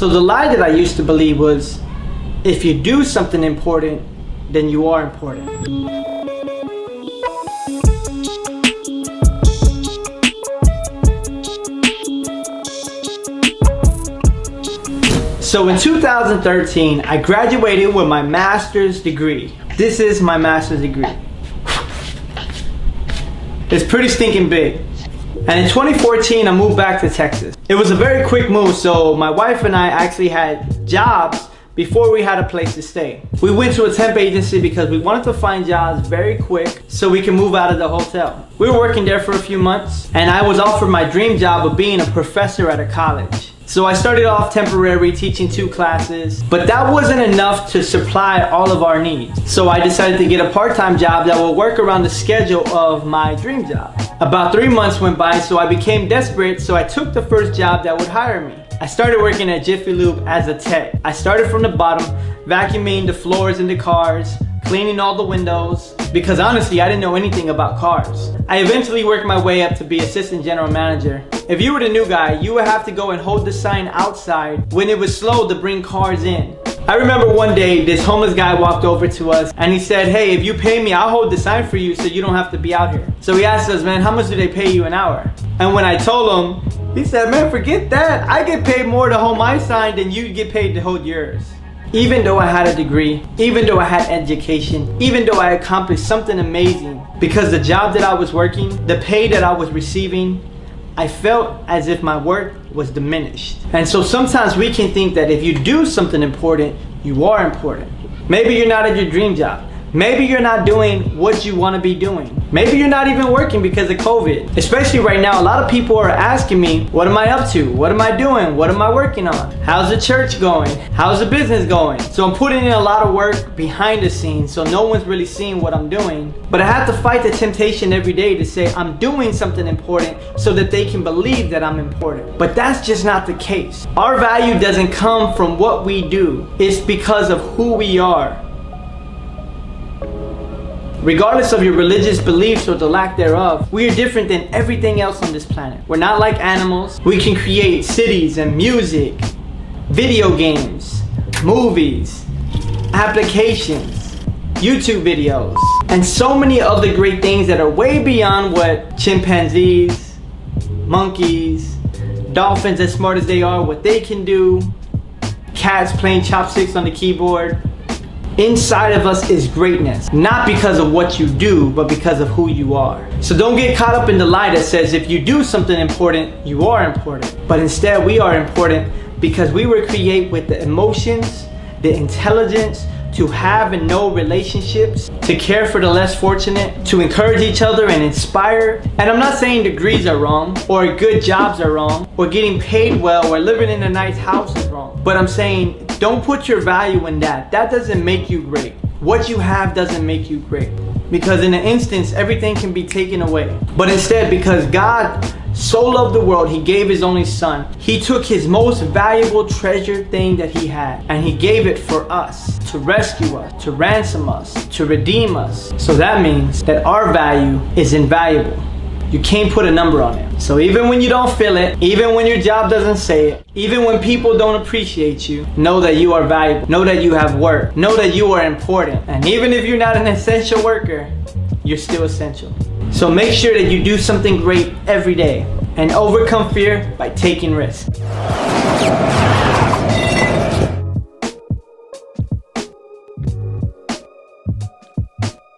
So the lie that I used to believe was, if you do something important, then you are important. So in 2013, I graduated with my master's degree. This is my master's degree. It's pretty stinking big. And in 2014, I moved back to Texas. It was a very quick move, so my wife and I actually had jobs before we had a place to stay. We went to a temp agency because we wanted to find jobs very quick so we can move out of the hotel. We were working there for a few months, and I was offered my dream job of being a professor at a college. So I started off temporary teaching 2 classes, but that wasn't enough to supply all of our needs. So I decided to get a part-time job that would work around the schedule of my dream job. About 3 months went by, so I became desperate, so I took the first job that would hire me. I started working at Jiffy Lube as a tech. I started from the bottom, vacuuming the floors in the cars, cleaning all the windows, because honestly, I didn't know anything about cars. I eventually worked my way up to be assistant general manager. If you were the new guy, you would have to go and hold the sign outside when it was slow to bring cars in. I remember one day, this homeless guy walked over to us and he said, "Hey, if you pay me, I'll hold the sign for you so you don't have to be out here." So he asked us, "Man, how much do they pay you an hour?" And when I told him, he said, "Man, forget that. I get paid more to hold my sign than you get paid to hold yours." Even though I had a degree, even though I had education, even though I accomplished something amazing, because the job that I was working, the pay that I was receiving, I felt as if my work was diminished. And so sometimes we can think that if you do something important, you are important. Maybe you're not at your dream job. Maybe you're not doing what you want to be doing. Maybe you're not even working because of COVID. Especially right now, a lot of people are asking me, what am I up to? What am I doing? What am I working on? How's the church going? How's the business going? So I'm putting in a lot of work behind the scenes, so no one's really seeing what I'm doing. But I have to fight the temptation every day to say I'm doing something important so that they can believe that I'm important. But that's just not the case. Our value doesn't come from what we do. It's because of who we are. Regardless of your religious beliefs or the lack thereof, we are different than everything else on this planet. We're not like animals. We can create cities and music, video games, movies, applications, YouTube videos, and so many other great things that are way beyond what chimpanzees, monkeys, dolphins as smart as they are, what they can do, cats playing chopsticks on the keyboard. Inside of us is greatness, not because of what you do, but because of who you are. So don't get caught up in the lie that says if you do something important, you are important. But instead, we are important because we were created with the emotions, the intelligence, to have and know relationships, to care for the less fortunate, to encourage each other and inspire. And I'm not saying degrees are wrong, or good jobs are wrong, or getting paid well, or living in a nice house is wrong. But I'm saying, don't put your value in that. That doesn't make you great. What you have doesn't make you great. Because in an instance, everything can be taken away. But instead, because God so loved the world, he gave his only son. He took his most valuable treasured thing that he had, and he gave it for us, to rescue us, to ransom us, to redeem us. So that means that our value is invaluable. You can't put a number on it. So even when you don't feel it, even when your job doesn't say it, even when people don't appreciate you, know that you are valuable. Know that you have worth. Know that you are important. And even if you're not an essential worker, you're still essential. So make sure that you do something great every day and overcome fear by taking risks.